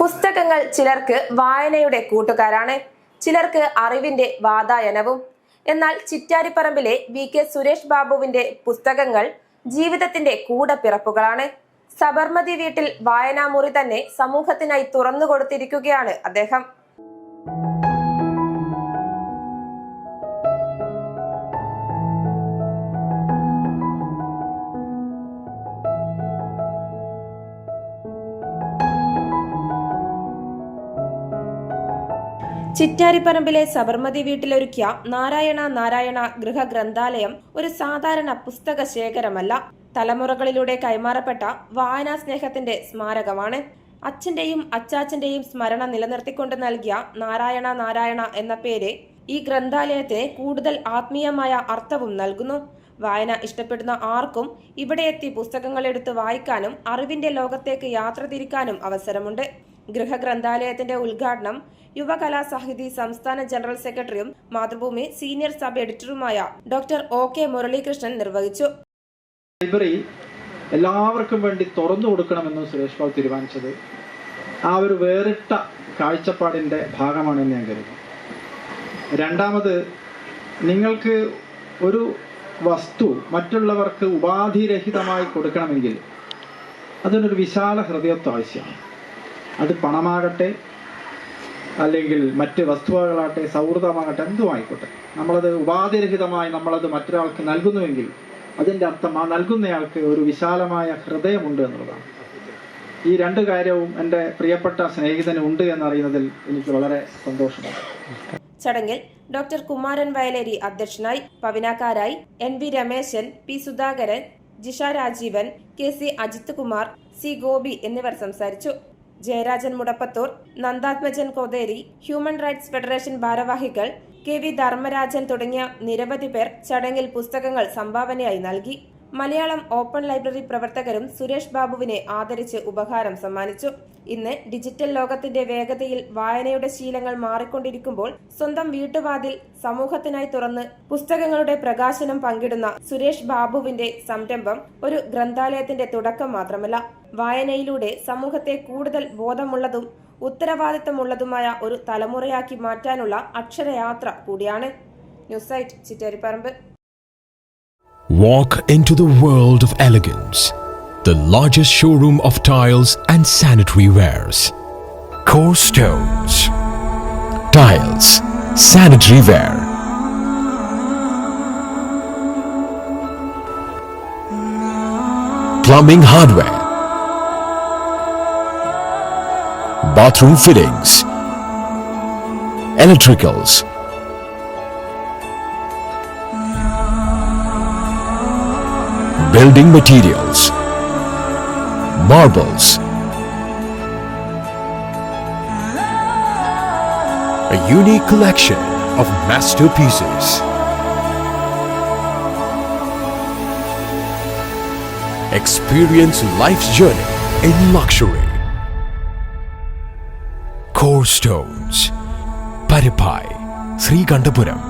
പുസ്തകങ്ങൾ ചിലർക്ക് വായനയുടെ കൂട്ടുകാരാണ്, ചിലർക്ക് അറിവിന്റെ വാതായനവും. എന്നാൽ ചിറ്റാരിപ്പറമ്പിലെ VK സുരേഷ് ബാബുവിന്റെ പുസ്തകങ്ങൾ ജീവിതത്തിന്റെ കൂടപ്പിറപ്പുകളാണ്. സബർമതി വീട്ടിൽ വായനാമുറി തന്നെ സമൂഹത്തിനായി തുറന്നു കൊടുത്തിരിക്കുകയാണ് അദ്ദേഹം. ചിറ്റാരിപ്പറമ്പിലെ സബർമതി വീട്ടിലൊരുക്കിയ നാരായണ നാരായണ ഗൃഹഗ്രന്ഥാലയം ഒരു സാധാരണ പുസ്തക ശേഖരമല്ല, തലമുറകളിലൂടെ കൈമാറപ്പെട്ട വായനാ സ്നേഹത്തിന്റെ സ്മാരകമാണ്. അച്ഛന്റെയും അച്ചാച്ചന്റെയും സ്മരണ നിലനിർത്തിക്കൊണ്ട് നൽകിയ നാരായണ നാരായണ എന്ന പേര് ഈ ഗ്രന്ഥാലയത്തിന് കൂടുതൽ ആത്മീയമായ അർത്ഥവും നൽകുന്നു. വായന ഇഷ്ടപ്പെടുന്ന ആർക്കും ഇവിടെ എത്തി പുസ്തകങ്ങൾ എടുത്ത് വായിക്കാനും അറിവിന്റെ ലോകത്തേക്ക് യാത്ര തിരിക്കാനും അവസരമുണ്ട്. ഗൃഹഗ്രന്ഥാലയത്തിന്റെ ഉദ്ഘാടനം യുവകലാസാഹിതി സംസ്ഥാന ജനറൽ സെക്രട്ടറിയും മാതൃഭൂമി സീനിയർ സബ് എഡിറ്ററുമായ ഡോക്ടർ OK മുരളീകൃഷ്ണൻ നിർവഹിച്ചു. ലൈബ്രറി എല്ലാവർക്കും വേണ്ടി തുറന്നു കൊടുക്കണമെന്ന് സുരേഷ് ബാബു തീരുമാനിച്ചത് ആ ഒരു വേറിട്ട കാഴ്ചപ്പാടിന്റെ ഭാഗമാണെന്ന് ഞാൻ കരുതുന്നു. രണ്ടാമത്, നിങ്ങൾക്ക് ഒരു വസ്തു മറ്റുള്ളവർക്ക് ഉപാധിരഹിതമായി കൊടുക്കണമെങ്കിൽ അതിനൊരു വിശാല ഹൃദയത്വം ആവശ്യമാണ്. അത് പണമാകട്ടെ, അല്ലെങ്കിൽ മറ്റ് വസ്തുവകളാകട്ടെ, സൗഹൃദമാകട്ടെ, എന്തുമായിക്കോട്ടെ, നമ്മളത് ഉപാധിരഹിതമായി നമ്മളത് മറ്റൊരാൾക്ക് നൽകുന്നുവെങ്കിൽ അതിൻ്റെ അർത്ഥം ആ നൽകുന്നയാൾക്ക് ഒരു വിശാലമായ ഹൃദയമുണ്ട് എന്നുള്ളതാണ്. ഈ രണ്ട് കാര്യവും എൻ്റെ പ്രിയപ്പെട്ട സ്നേഹിതന് ഉണ്ട് എന്നറിയുന്നതിൽ എനിക്ക് വളരെ സന്തോഷമാണ്. ചടങ്ങിൽ ഡോക്ടർ കുമാരൻ വയലേരി അധ്യക്ഷനായി. പവിനാക്കാരായി NV Rameshan, P Sudhakaran, Jisha Rajeevan, KC Ajith Kumar, C Gopi എന്നിവർ സംസാരിച്ചു. Jayarajan Mudappathur, Nandathmajan Kotheri, human rights federation ഭാരവാഹികൾ, KV ധർമ്മരാജൻ തുടങ്ങിയ നിരവധി പേർ ചടങ്ങിൽ പുസ്തകങ്ങൾ സംഭാവനയായി നൽകി. മലയാളം ഓപ്പൺ ലൈബ്രറി പ്രവർത്തകരും സുരേഷ് ബാബുവിനെ ആദരിച്ച് ഉപഹാരം സമ്മാനിച്ചു. ഇന്ന് ഡിജിറ്റൽ ലോകത്തിന്റെ വേഗതയിൽ വായനയുടെ ശീലങ്ങൾ മാറിക്കൊണ്ടിരിക്കുമ്പോൾ സ്വന്തം വീട്ടുവാതിൽ സമൂഹത്തിനായി തുറന്ന് പുസ്തകങ്ങളുടെ പ്രകാശനം പങ്കിടുന്ന സുരേഷ് ബാബുവിന്റെ സംരംഭം ഒരു ഗ്രന്ഥാലയത്തിന്റെ തുടക്കം മാത്രമല്ല, വായനയിലൂടെ സമൂഹത്തെ കൂടുതൽ ബോധമുള്ളതും ഉത്തരവാദിത്തമുള്ളതുമായ ഒരു തലമുറയാക്കി മാറ്റാനുള്ള അക്ഷരയാത്ര കൂടിയാണ്. News site, Chittariparamba. Walk into the world of elegance. The largest showroom of tiles and sanitary wares. Core Stones. Tiles, sanitary ware. Plumbing hardware. Bathroom fittings. Electricals. Building materials, marbles, a unique collection of masterpieces. Experience life's journey in luxury. Core Stones, Paripai, Srikandapuram.